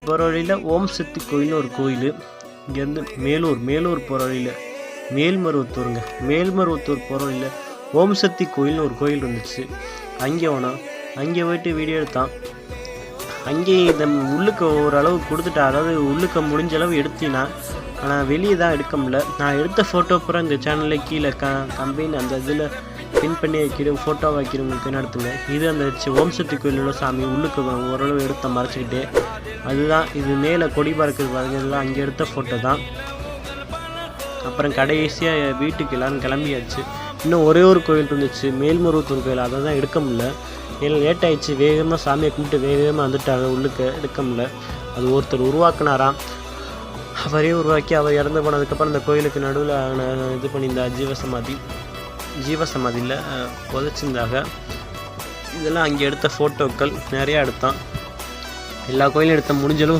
போகிற வழியில் ஓம் சக்தி கோயில்னு ஒரு கோயில். இங்கேருந்து மேலூர் போகிற வழியில் மேல்மருவத்தூர் போகிற வழியில் ஓம் சக்தி கோயில்னு ஒரு கோயில் இருந்துச்சு. அங்கே போனோம். அங்கே போயிட்டு வீடியோ எடுத்தான். அங்கே இந்த உள்ளுக்கு ஓரளவு கொடுத்துட்டா, அதாவது உள்ளுக்க முடிஞ்ச அளவு எடுத்தினா, ஆனால் வெளியே தான் எடுக்க முடியல. நான் எடுத்த ஃபோட்டோ பூரா இந்த சேனலில் கீழே கம்பெனி அந்த இதில் பின் பண்ணி வைக்கிறேன், ஃபோட்டோ வைக்கிறவங்களுக்கு நடத்துங்க. இது அந்த ஓம் சக்தி கோயிலோட சாமி உள்ளுக்கு ஓரளவு எடுத்த மறைச்சிக்கிட்டே, அதுதான் இது மேலே கொடி பறக்குது பாருங்க, இதெல்லாம் அங்கே எடுத்த ஃபோட்டோ தான். அப்புறம் கடைசியாக வீட்டுக்கு எல்லோரும் கிளம்பியாச்சு. இன்னும் ஒரே ஒரு கோயில் இருந்துச்சு, மேல்மருவத்தூர் கோயில், அதை தான் எடுக்க முடியல. ஏன்னா லேட் ஆகிடுச்சு. வேகமாக சாமியை கும்பிட்டு வேகமாக வந்துட்டாங்க, உள்ளுக்கு எடுக்க முடியல. அது ஒருத்தர் உருவாக்குனாராம். அவரே உருவாக்கி அவர் இறந்து போனதுக்கப்புறம் இந்த கோயிலுக்கு நடுவில் இது பண்ணியிருந்தா ஜீவசமாதியில் புதைச்சிருந்தாக. இதெல்லாம் அங்கே எடுத்த ஃபோட்டோக்கள் நிறையா எடுத்தான். எல்லா கோயிலும் எடுத்த முடிஞ்சளவு